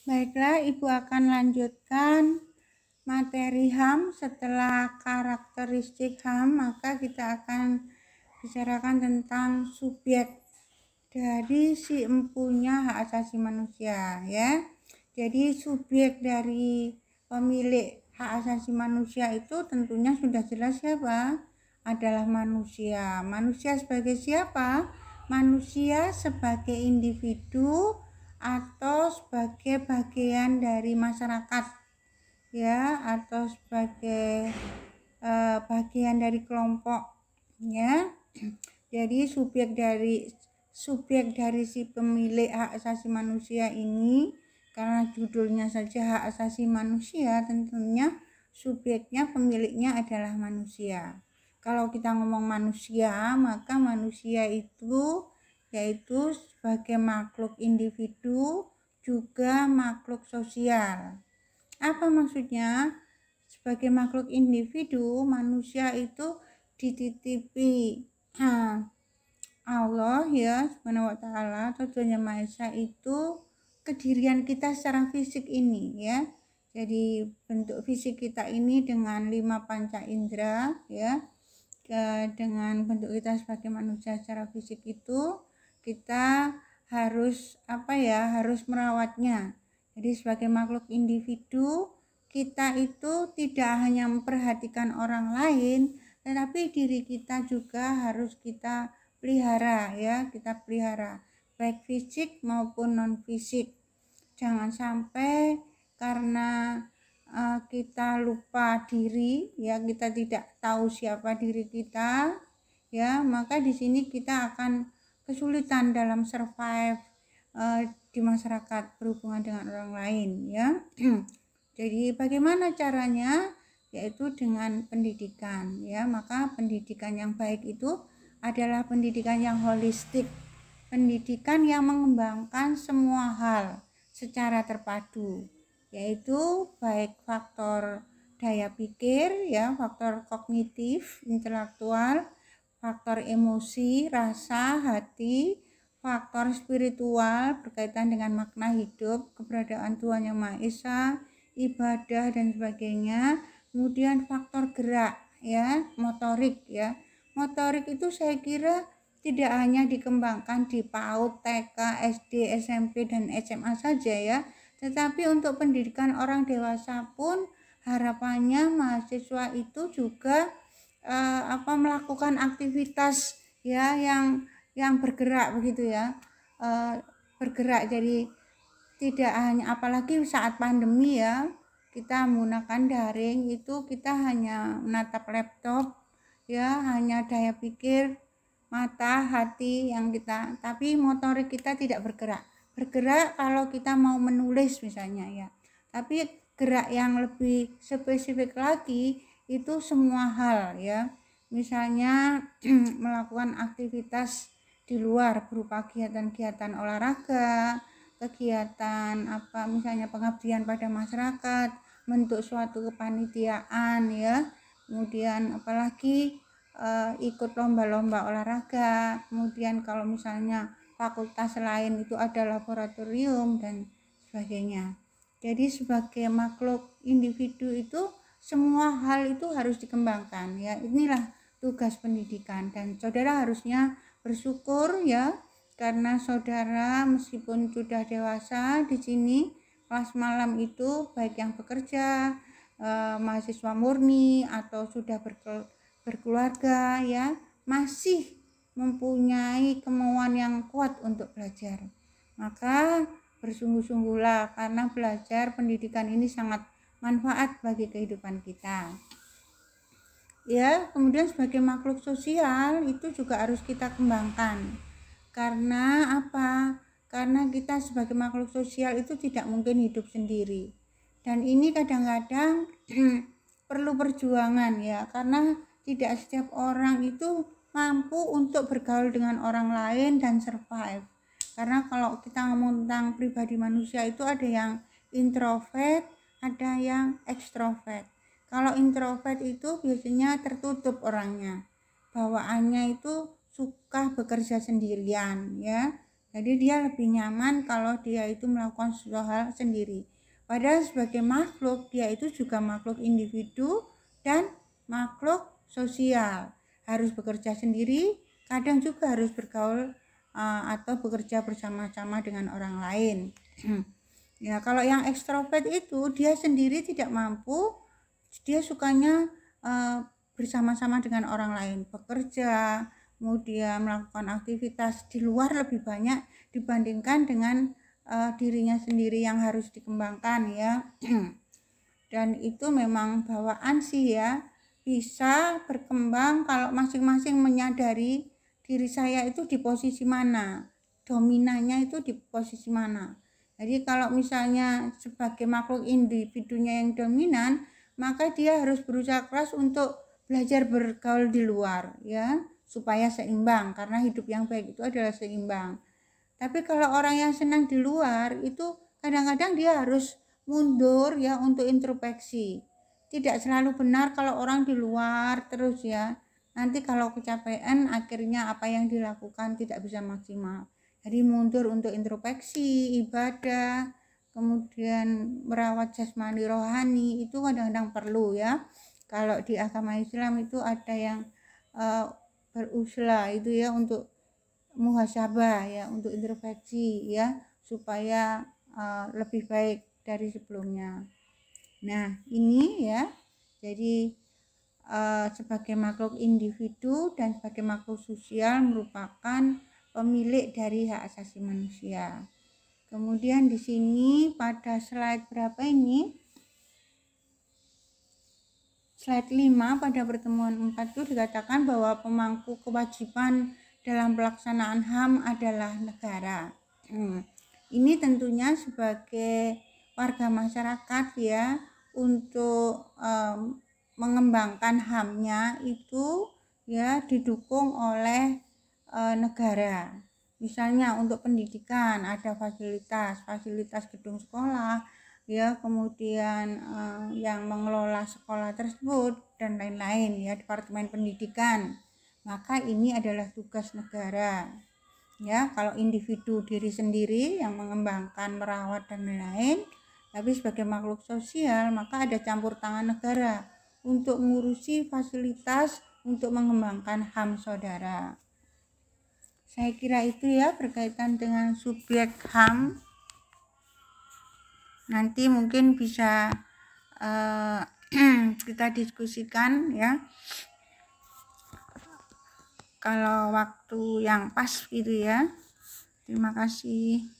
Baiklah, Ibu akan lanjutkan materi HAM. Setelah karakteristik HAM, maka kita akan bicarakan tentang subjek dari si empunya hak asasi manusia, ya. Jadi subjek dari pemilik hak asasi manusia itu tentunya sudah jelas siapa? Adalah manusia. Manusia sebagai siapa? Manusia sebagai individu atau sebagai bagian dari masyarakat, ya, atau sebagai bagian dari kelompok, ya. Jadi subjek dari si pemilik hak asasi manusia ini, karena judulnya saja hak asasi manusia, tentunya subjeknya, pemiliknya adalah manusia. Kalau kita ngomong manusia, maka manusia itu yaitu sebagai makhluk individu juga makhluk sosial. Apa maksudnya? Sebagai makhluk individu, manusia itu dititipi Allah, ya, Subhanahu wa taala, atau Tuhan Yang Maha Esa itu kedirian kita secara fisik ini, ya. Jadi bentuk fisik kita ini dengan 5 panca indera, ya. Dengan bentuk kita sebagai manusia secara fisik itu kita harus harus merawatnya. Jadi sebagai makhluk individu, kita itu tidak hanya memperhatikan orang lain, tetapi diri kita juga harus kita pelihara, ya, kita pelihara baik fisik maupun non fisik. Jangan sampai karena kita lupa diri, ya, kita tidak tahu siapa diri kita, ya, maka di sini kita akan kesulitan dalam survive di masyarakat berhubungan dengan orang lain, ya. Jadi bagaimana caranya? Yaitu dengan pendidikan, ya. Maka pendidikan yang baik itu adalah pendidikan yang holistik, pendidikan yang mengembangkan semua hal secara terpadu, yaitu baik faktor daya pikir, ya, faktor kognitif, intelektual, faktor emosi, rasa, hati, faktor spiritual berkaitan dengan makna hidup, keberadaan Tuhan Yang Maha Esa, ibadah dan sebagainya. Kemudian faktor gerak, ya, motorik, ya. Motorik itu saya kira tidak hanya dikembangkan di PAUD, TK, SD, SMP dan SMA saja, ya, tetapi untuk pendidikan orang dewasa pun harapannya mahasiswa itu juga melakukan aktivitas, ya, yang bergerak begitu, ya, bergerak. Jadi tidak hanya, apalagi saat pandemi, ya, kita menggunakan daring, itu kita hanya menatap laptop, ya, hanya daya pikir mata, hati yang kita, tapi motorik kita tidak bergerak kalau kita mau menulis misalnya, ya. Tapi gerak yang lebih spesifik lagi itu semua hal, ya, misalnya melakukan aktivitas di luar berupa kegiatan-kegiatan olahraga, kegiatan misalnya pengabdian pada masyarakat, bentuk suatu kepanitiaan, ya. Kemudian apalagi ikut lomba-lomba olahraga. Kemudian kalau misalnya fakultas lain itu ada laboratorium dan sebagainya. Jadi sebagai makhluk individu itu semua hal itu harus dikembangkan, ya. Inilah tugas pendidikan, dan saudara harusnya bersyukur, ya, karena saudara meskipun sudah dewasa di sini kelas malam itu baik yang bekerja, mahasiswa murni atau sudah berkeluarga, ya, masih mempunyai kemauan yang kuat untuk belajar. Maka bersungguh-sungguhlah, karena belajar pendidikan ini sangat manfaat bagi kehidupan kita, ya. Kemudian sebagai makhluk sosial itu juga harus kita kembangkan. Karena apa? Karena kita sebagai makhluk sosial itu tidak mungkin hidup sendiri. Dan ini kadang-kadang perlu perjuangan, ya, karena tidak setiap orang itu mampu untuk bergaul dengan orang lain dan survive. Karena kalau kita ngomong tentang pribadi manusia itu ada yang introvert, ada yang ekstrovert. Kalau introvert itu biasanya tertutup orangnya, bawaannya itu suka bekerja sendirian, ya. Jadi dia lebih nyaman kalau dia itu melakukan sesuatu hal sendiri. Padahal sebagai makhluk, dia itu juga makhluk individu dan makhluk sosial. Harus bekerja sendiri, kadang juga harus bergaul atau bekerja bersama-sama dengan orang lain. Ya, kalau yang ekstrovert itu dia sendiri tidak mampu, dia sukanya bersama-sama dengan orang lain, bekerja, kemudian melakukan aktivitas di luar lebih banyak dibandingkan dengan dirinya sendiri yang harus dikembangkan ya. Dan itu memang bawaan sih ya, bisa berkembang kalau masing-masing menyadari diri saya itu di posisi mana, dominannya itu di posisi mana. Jadi kalau misalnya sebagai makhluk individunya yang dominan, maka dia harus berusaha keras untuk belajar bergaul di luar ya, supaya seimbang, karena hidup yang baik itu adalah seimbang. Tapi kalau orang yang senang di luar itu kadang-kadang dia harus mundur ya untuk introspeksi. Tidak selalu benar kalau orang di luar terus ya. Nanti kalau kecapean akhirnya apa yang dilakukan tidak bisa maksimal. Jadi mundur untuk introspeksi, ibadah, kemudian merawat jasmani rohani itu kadang-kadang perlu ya. Kalau di agama Islam itu ada yang beruslah itu ya untuk muhasabah ya, untuk introspeksi ya, supaya lebih baik dari sebelumnya. Nah ini ya, jadi sebagai makhluk individu dan sebagai makhluk sosial merupakan pemilik dari hak asasi manusia. Kemudian di sini pada slide berapa ini? Slide 5 pada pertemuan 4 itu dikatakan bahwa pemangku kewajiban dalam pelaksanaan HAM adalah negara. Ini tentunya sebagai warga masyarakat ya, untuk mengembangkan HAM-nya itu ya didukung oleh negara. Misalnya untuk pendidikan ada fasilitas gedung sekolah ya, kemudian yang mengelola sekolah tersebut dan lain-lain ya, Departemen Pendidikan. Maka ini adalah tugas negara ya. Kalau individu diri sendiri yang mengembangkan, merawat dan lain-lain, tapi sebagai makhluk sosial maka ada campur tangan negara untuk mengurusi fasilitas untuk mengembangkan HAM saudara. Saya kira itu ya berkaitan dengan subjek HAM. Nanti mungkin bisa kita diskusikan ya, kalau waktu yang pas gitu ya. Terima kasih.